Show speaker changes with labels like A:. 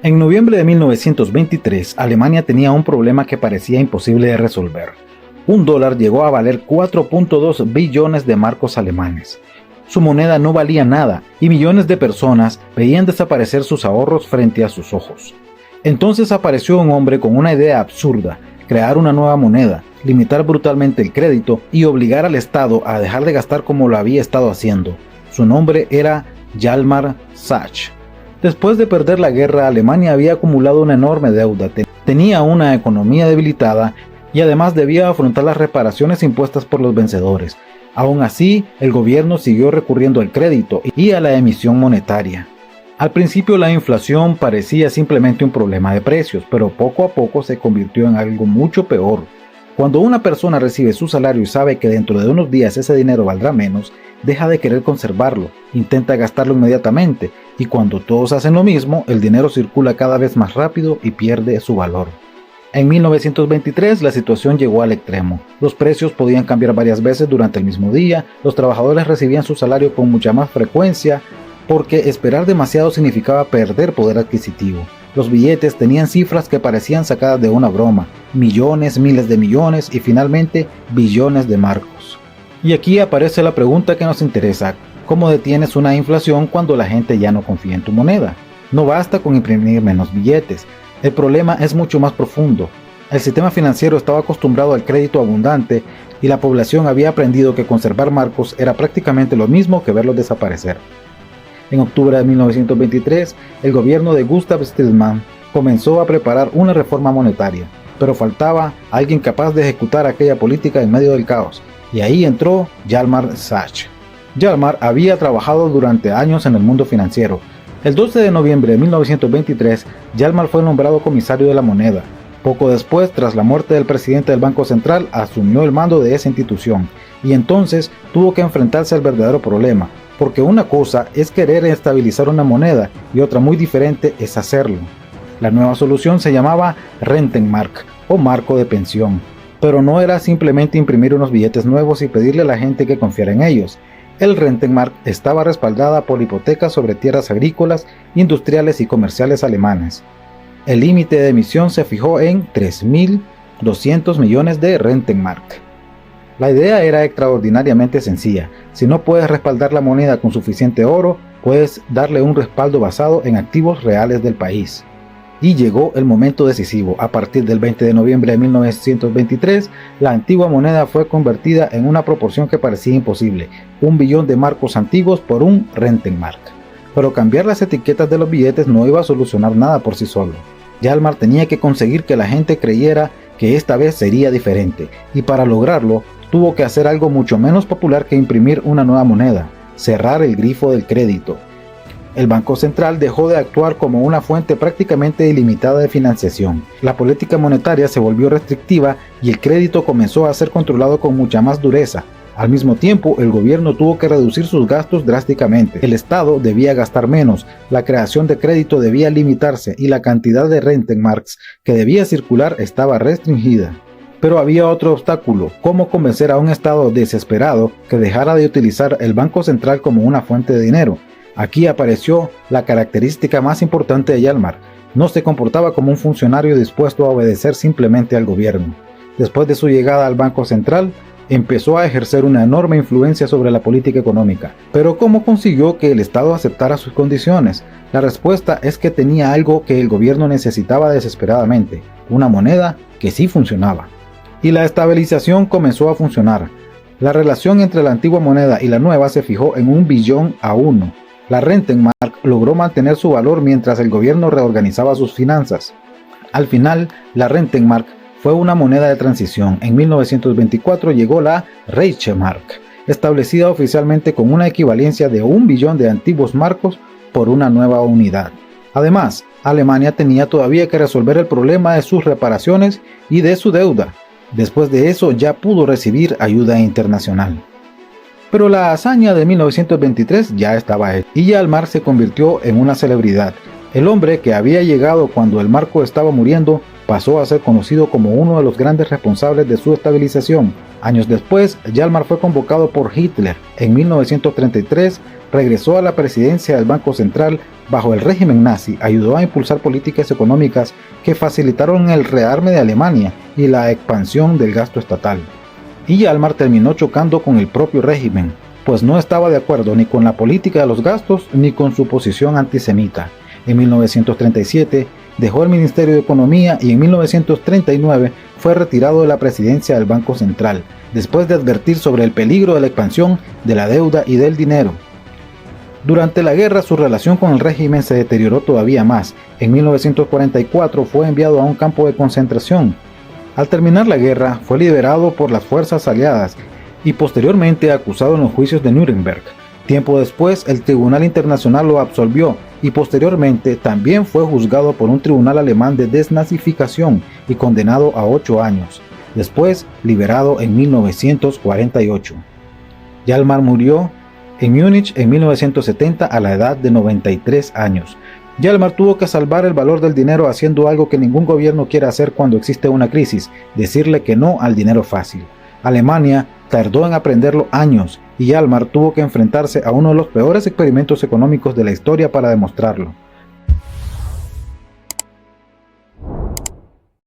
A: En noviembre de 1923, Alemania tenía un problema que parecía imposible de resolver. Un dólar llegó a valer 4.2 billones de marcos alemanes. Su moneda no valía nada y millones de personas veían desaparecer sus ahorros frente a sus ojos. Entonces apareció un hombre con una idea absurda: crear una nueva moneda, limitar brutalmente el crédito y obligar al Estado a dejar de gastar como lo había estado haciendo. Su nombre era Hjalmar Sachs. Después de perder la guerra, Alemania había acumulado una enorme deuda, tenía una economía debilitada y además debía afrontar las reparaciones impuestas por los vencedores. Aún así, el gobierno siguió recurriendo al crédito y a la emisión monetaria. Al principio la inflación parecía simplemente un problema de precios, pero poco a poco se convirtió en algo mucho peor. Cuando una persona recibe su salario y sabe que dentro de unos días ese dinero valdrá menos, deja de querer conservarlo, intenta gastarlo inmediatamente, y cuando todos hacen lo mismo, el dinero circula cada vez más rápido y pierde su valor. En 1923 la situación llegó al extremo. Los precios podían cambiar varias veces durante el mismo día, los trabajadores recibían su salario con mucha más frecuencia, porque esperar demasiado significaba perder poder adquisitivo. Los billetes tenían cifras que parecían sacadas de una broma: millones, miles de millones y finalmente billones de marcos. Y aquí aparece la pregunta que nos interesa: ¿cómo detienes una inflación cuando la gente ya no confía en tu moneda? No basta con imprimir menos billetes. El problema es mucho más profundo. El sistema financiero estaba acostumbrado al crédito abundante y la población había aprendido que conservar marcos era prácticamente lo mismo que verlos desaparecer. En octubre de 1923, el gobierno de Gustav Stresemann comenzó a preparar una reforma monetaria, pero faltaba alguien capaz de ejecutar aquella política en medio del caos, y ahí entró Hjalmar Sachs. Hjalmar había trabajado durante años en el mundo financiero. El 12 de noviembre de 1923, Hjalmar fue nombrado comisario de la moneda. Poco después, tras la muerte del presidente del Banco Central, asumió el mando de esa institución, y entonces tuvo que enfrentarse al verdadero problema, porque una cosa es querer estabilizar una moneda y otra muy diferente es hacerlo. La nueva solución se llamaba Rentenmark, o marco de pensión, pero no era simplemente imprimir unos billetes nuevos y pedirle a la gente que confiara en ellos. El Rentenmark estaba respaldada por hipotecas sobre tierras agrícolas, industriales y comerciales alemanes. El límite de emisión se fijó en 3.200 millones de Rentenmark. La idea era extraordinariamente sencilla: si no puedes respaldar la moneda con suficiente oro, puedes darle un respaldo basado en activos reales del país. Y llegó el momento decisivo. A partir del 20 de noviembre de 1923, la antigua moneda fue convertida en una proporción que parecía imposible: 1 billón de marcos antiguos por un Rentenmark. Pero cambiar las etiquetas de los billetes no iba a solucionar nada por sí solo. Hjalmar tenía que conseguir que la gente creyera que esta vez sería diferente, y para lograrlo tuvo que hacer algo mucho menos popular que imprimir una nueva moneda: cerrar el grifo del crédito. El Banco Central dejó de actuar como una fuente prácticamente ilimitada de financiación. La política monetaria se volvió restrictiva y el crédito comenzó a ser controlado con mucha más dureza. Al mismo tiempo, el gobierno tuvo que reducir sus gastos drásticamente. El Estado debía gastar menos, la creación de crédito debía limitarse y la cantidad de Rentenmarks que debía circular estaba restringida. Pero había otro obstáculo: cómo convencer a un Estado desesperado que dejara de utilizar el Banco Central como una fuente de dinero. Aquí apareció la característica más importante de Hjalmar: no se comportaba como un funcionario dispuesto a obedecer simplemente al gobierno. Después de su llegada al Banco Central, empezó a ejercer una enorme influencia sobre la política económica. Pero ¿cómo consiguió que el Estado aceptara sus condiciones? La respuesta es que tenía algo que el gobierno necesitaba desesperadamente: una moneda que sí funcionaba. Y la estabilización comenzó a funcionar. La relación entre la antigua moneda y la nueva se fijó en 1 billón a 1. La Rentenmark logró mantener su valor mientras el gobierno reorganizaba sus finanzas. Al final, la Rentenmark fue una moneda de transición. En 1924 llegó la Reichsmark, establecida oficialmente con una equivalencia de 1 billón de antiguos marcos por una nueva unidad. Además, Alemania tenía todavía que resolver el problema de sus reparaciones y de su deuda. Después de eso ya pudo recibir ayuda internacional. Pero la hazaña de 1923 ya estaba hecha, y Hjalmar se convirtió en una celebridad. El hombre que había llegado cuando el marco estaba muriendo pasó a ser conocido como uno de los grandes responsables de su estabilización. Años después, Hjalmar fue convocado por Hitler. En 1933 regresó a la presidencia del Banco Central bajo el régimen nazi. Ayudó a impulsar políticas económicas que facilitaron el rearme de Alemania y la expansión del gasto estatal. Y Hjalmar terminó chocando con el propio régimen, pues no estaba de acuerdo ni con la política de los gastos ni con su posición antisemita. En 1937 dejó el Ministerio de Economía y en 1939 fue retirado de la presidencia del Banco Central, después de advertir sobre el peligro de la expansión de la deuda y del dinero. Durante la guerra, su relación con el régimen se deterioró todavía más. En 1944 fue enviado a un campo de concentración. Al terminar la guerra, fue liberado por las fuerzas aliadas y posteriormente acusado en los juicios de Nuremberg. Tiempo después, el Tribunal Internacional lo absolvió y posteriormente también fue juzgado por un tribunal alemán de desnazificación y condenado a 8 años. Después, liberado en 1948. Hjalmar murió en Múnich en 1970 a la edad de 93 años. Hjalmar tuvo que salvar el valor del dinero haciendo algo que ningún gobierno quiere hacer cuando existe una crisis: decirle que no al dinero fácil. Alemania tardó en aprenderlo años y Hjalmar tuvo que enfrentarse a uno de los peores experimentos económicos de la historia para demostrarlo.